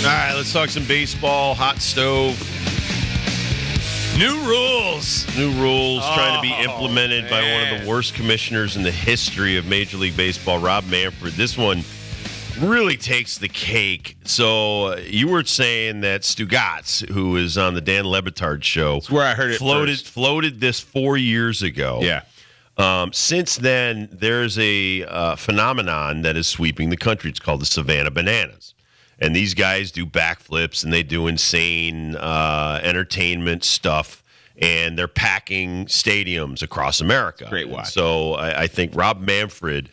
right, let's talk some baseball. Hot stove. New rules. New rules trying to be implemented by one of the worst commissioners in the history of Major League Baseball, Rob Manfred. This one really takes the cake. So you were saying that Stugatz, who is on the Dan Le Batard show, That's where I heard it floated this 4 years ago. Yeah. Since then, there's a phenomenon that is sweeping the country. It's called the Savannah Bananas. And these guys do backflips and they do insane entertainment stuff. And they're packing stadiums across America. Great watch. So I think Rob Manfred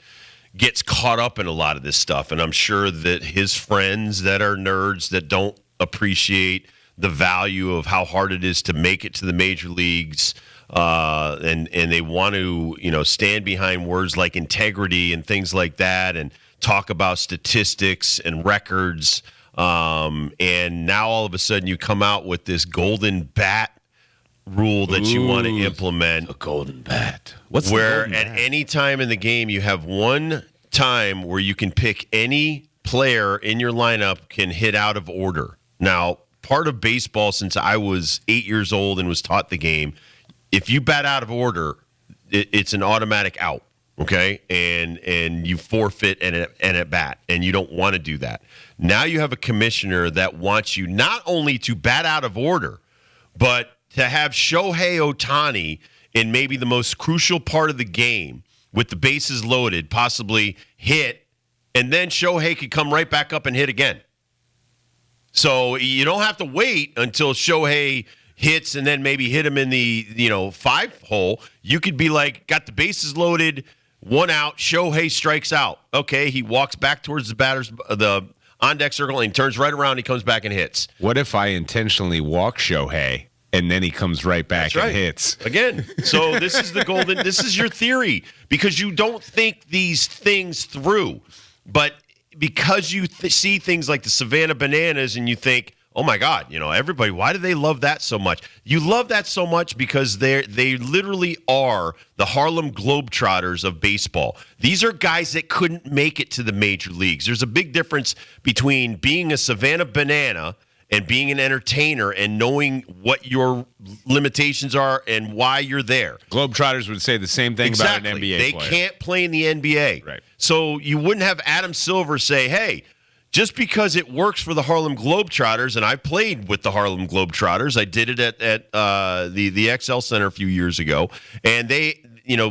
gets caught up in a lot of this stuff. And I'm sure that his friends that are nerds that don't appreciate the value of how hard it is to make it to the major leagues, and they want to, stand behind words like integrity and things like that, and talk about statistics and records. And now all of a sudden you come out with this golden bat rule that you want to implement. A golden bat. Where at any time in the game you have one time where you can pick any player in your lineup can hit out of order. Now, part of baseball, since I was 8 years old and was taught the game, if you bat out of order, it's an automatic out. Okay, and you forfeit an at bat, and you don't want to do that. Now you have a commissioner that wants you not only to bat out of order, but to have Shohei Ohtani in maybe the most crucial part of the game with the bases loaded, possibly hit, and then Shohei could come right back up and hit again. So you don't have to wait until Shohei hits and then maybe hit him in the 5 hole. You could be like, got the bases loaded, 1 out, Shohei strikes out. Okay, he walks back towards the on-deck circle, and he turns right around, he comes back and hits. What if I intentionally walk Shohei, and then he comes right back and hits? Again, so this is your theory, because you don't think these things through. But because you see things like the Savannah Bananas and you think, oh my God, everybody, why do they love that so much? You love that so much because they literally are the Harlem Globetrotters of baseball. These are guys that couldn't make it to the major leagues. There's a big difference between being a Savannah Banana and being an entertainer and knowing what your limitations are and why you're there. Globetrotters would say the same thing about an NBA They player. can't play in the NBA. Right. So you wouldn't have Adam Silver say, hey, just because it works for the Harlem Globetrotters, and I played with the Harlem Globetrotters. I did it at the XL Center a few years ago, and they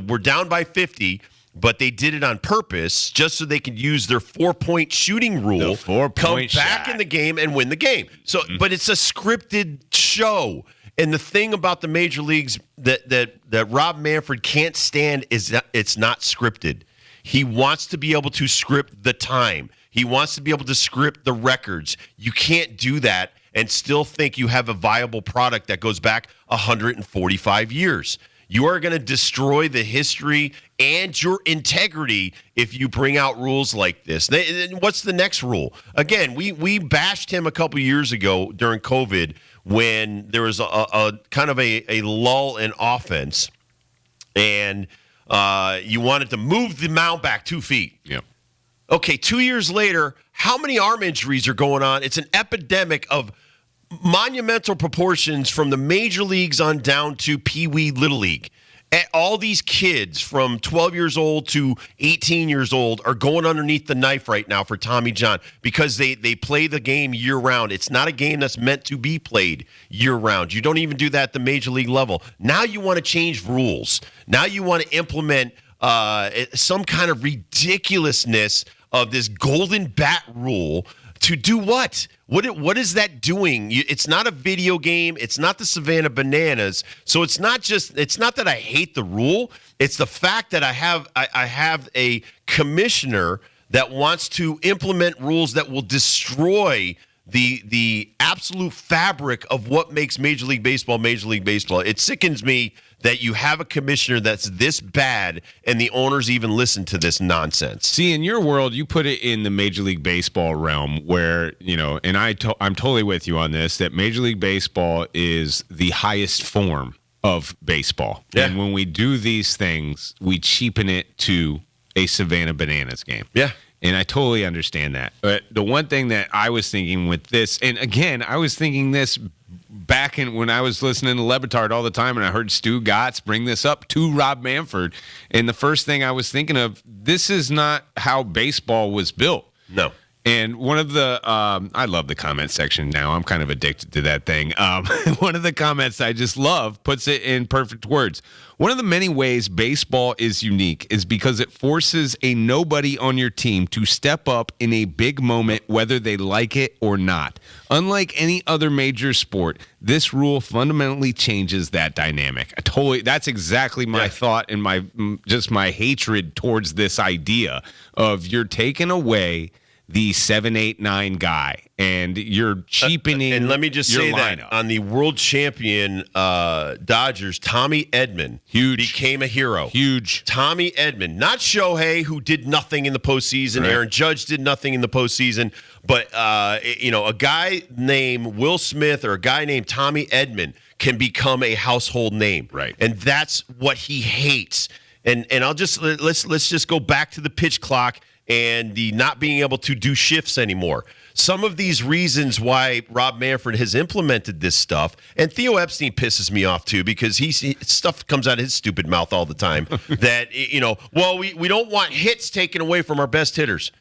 were down by 50, but they did it on purpose just so they could use their 4-point shooting rule, come back in the game and win the game. So, but it's a scripted show. And the thing about the major leagues that Rob Manfred can't stand is that it's not scripted. He wants to be able to script the time. He wants to be able to script the records. You can't do that and still think you have a viable product that goes back 145 years. You are going to destroy the history and your integrity if you bring out rules like this. What's the next rule? Again, we bashed him a couple years ago during COVID when there was a kind of a lull in offense, and you wanted to move the mound back 2 feet. Yep. Okay, 2 years later, how many arm injuries are going on? It's an epidemic of monumental proportions from the major leagues on down to Pee Wee Little League. All these kids from 12 years old to 18 years old are going underneath the knife right now for Tommy John because they play the game year-round. It's not a game that's meant to be played year-round. You don't even do that at the major league level. Now you want to change rules. Now you want to implement some kind of ridiculousness of this golden bat rule to do what? What is that doing? It's not a video game. It's not the Savannah Bananas. So it's not that I hate the rule. It's the fact that I have a commissioner that wants to implement rules that will destroy the absolute fabric of what makes Major League Baseball Major League Baseball. It sickens me that you have a commissioner that's this bad and the owners even listen to this nonsense. See, in your world, you put it in the Major League Baseball realm where, and I'm totally with you on this, that Major League Baseball is the highest form of baseball. Yeah. And when we do these things, we cheapen it to a Savannah Bananas game. Yeah. And I totally understand that. But the one thing that I was thinking with this, and again, I was thinking this back in when I was listening to Levitard all the time, and I heard Stu Gotts bring this up to Rob Manfred. And the first thing I was thinking of, this is not how baseball was built. No. And one of the, I love the comment section now. I'm kind of addicted to that thing. One of the comments I just love puts it in perfect words. One of the many ways baseball is unique is because it forces a nobody on your team to step up in a big moment, whether they like it or not. Unlike any other major sport, this rule fundamentally changes that dynamic. That's exactly my thought and my hatred towards this idea of you're taking away the 7, 8, 9 guy, and you're cheapening. And let me just say lineup. that on the world champion Dodgers, Tommy Edman became a hero. Huge. Tommy Edman, not Shohei, who did nothing in the postseason. Right. Aaron Judge did nothing in the postseason. But a guy named Will Smith or a guy named Tommy Edman can become a household name. Right. And that's what he hates. And let's just go back to the pitch clock and the not being able to do shifts anymore. Some of these reasons why Rob Manfred has implemented this stuff, and Theo Epstein pisses me off too because stuff comes out of his stupid mouth all the time that, we don't want hits taken away from our best hitters.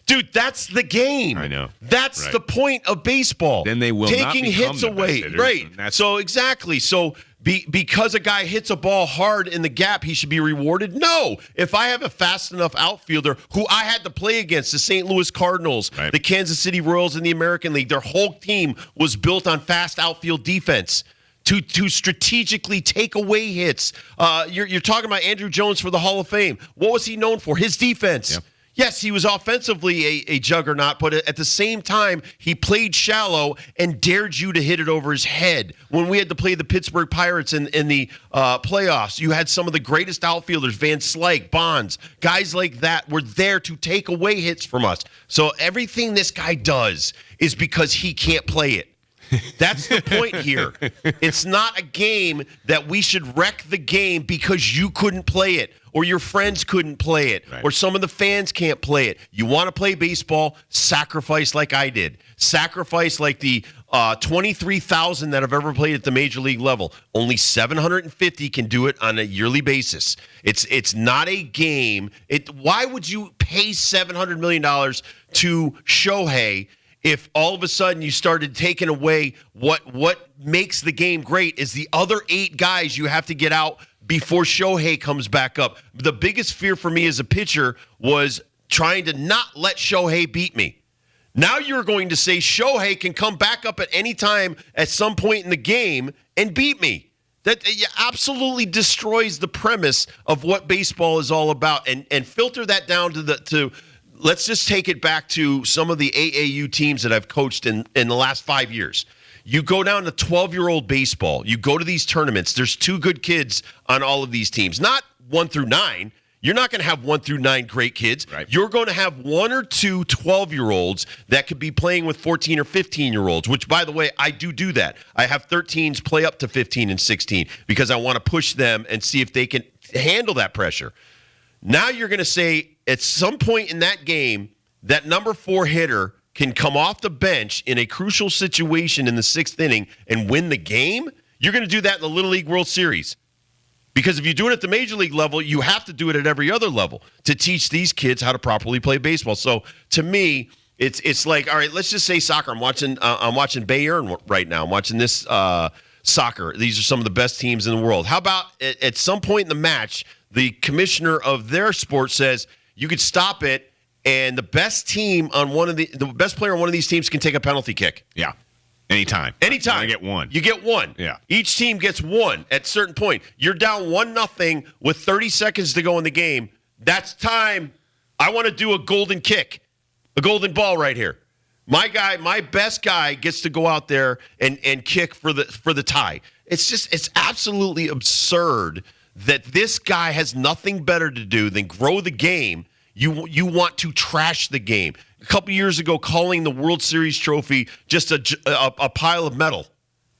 Dude, that's the game. I know. That's right. the point of baseball. Then they will taking not become hits the away. best hitters, Right. So exactly. So because a guy hits a ball hard in the gap, he should be rewarded? No. If I have a fast enough outfielder who I had to play against, the St. Louis Cardinals, right. the Kansas City Royals in the American League, their whole team was built on fast outfield defense. To strategically take away hits. You're talking about Andrew Jones for the Hall of Fame. What was he known for? His defense. Yep. Yes, he was offensively a juggernaut, but at the same time, he played shallow and dared you to hit it over his head. When we had to play the Pittsburgh Pirates in the playoffs, you had some of the greatest outfielders, Van Slyke, Bonds, guys like that were there to take away hits from us. So everything this guy does is because he can't play it. That's the point here. It's not a game that we should wreck the game because you couldn't play it or your friends couldn't play it right. or some of the fans can't play it. You want to play baseball, sacrifice like I did. Sacrifice like the 23,000 that have ever played at the major league level. Only 750 can do it on a yearly basis. It's not a game. Why would you pay $700 million to Shohei if all of a sudden you started taking away what makes the game great is the other 8 guys you have to get out before Shohei comes back up? The biggest fear for me as a pitcher was trying to not let Shohei beat me. Now you're going to say Shohei can come back up at any time at some point in the game and beat me. That absolutely destroys the premise of what baseball is all about, and filter that down to let's just take it back to some of the AAU teams that I've coached in the last 5 years. You go down to 12-year-old baseball. You go to these tournaments. There's 2 good kids on all of these teams. Not 1 through 9. You're not going to have 1 through 9 great kids. Right. You're going to have 1 or 2 12-year-olds that could be playing with 14 or 15-year-olds, which, by the way, I do that. I have 13s play up to 15 and 16 because I want to push them and see if they can handle that pressure. Now you're going to say at some point in that game, that number 4 hitter can come off the bench in a crucial situation in the 6th inning and win the game? You're going to do that in the Little League World Series. Because if you do it at the major league level, you have to do it at every other level to teach these kids how to properly play baseball. So to me, it's like, all right, let's just say soccer. I'm watching Bayern right now. I'm watching this soccer. These are some of the best teams in the world. How about at some point in the match, the commissioner of their sport says you could stop it, and the best team on the best player on one of these teams can take a penalty kick. Yeah. Anytime. Anytime. You get one. You get one. Yeah. Each team gets one at a certain point. You're down 1-0 with 30 seconds to go in the game. That's time. I want to do a golden kick, a golden ball right here. My best guy gets to go out there and kick for the tie. It's absolutely absurd that this guy has nothing better to do than grow the game. You want to trash the game. A couple years ago, calling the World Series trophy just a pile of metal.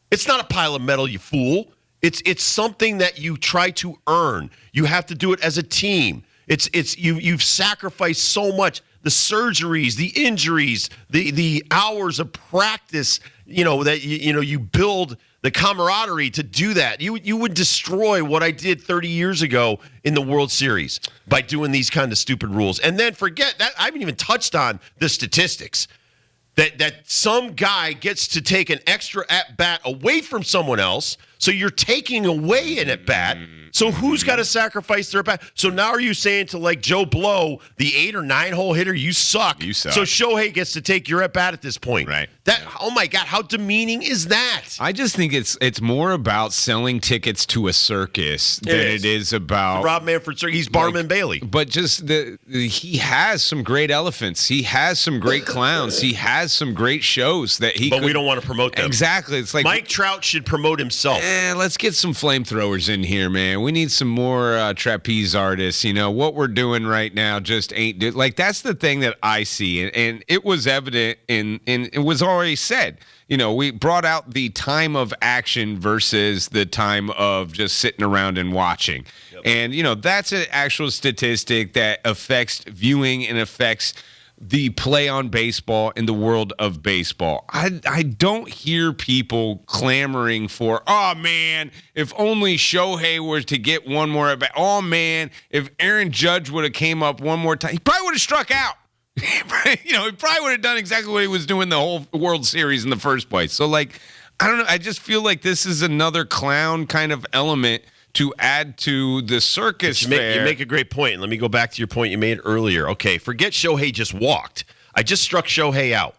It's not a pile of metal, you fool. It's something that you try to earn. You have to do it as a team. You've sacrificed so much. the surgeries, the injuries, the hours of practice, that you build the camaraderie to do that. You would destroy what I did 30 years ago in the World Series by doing these kind of stupid rules. And then forget that I haven't even touched on the statistics. That some guy gets to take an extra at-bat away from someone else, so you're taking away an at-bat. So who's got to sacrifice their at-bat? So now are you saying to like Joe Blow, the 8 or 9 hole hitter, you suck. You suck. So Shohei gets to take your at-bat at this point. Right. Oh my God, how demeaning is that? I just think it's more about selling tickets to a circus than it is about Rob Manfred, he's Barman Bailey. But just he has some great elephants. He has some great clowns. He has some great shows that he. But we don't want to promote them. Exactly. It's like Mike Trout should promote himself. Let's get some flamethrowers in here, man. We need some more trapeze artists. What we're doing right now just ain't like that's the thing that I see, and it was evident in it was already said. We brought out the time of action versus the time of just sitting around and watching. Yep. And, that's an actual statistic that affects viewing and affects the play on baseball in the world of baseball. I don't hear people clamoring for, oh, man, if only Shohei were to get one more at bat. Oh, man, if Aaron Judge would have came up one more time, he probably would have struck out. He probably would have done exactly what he was doing the whole World Series in the first place. So, I don't know. I just feel like this is another clown kind of element to add to the circus fair. You make a great point. Let me go back to your point you made earlier. Okay, forget Shohei just walked. I just struck Shohei out.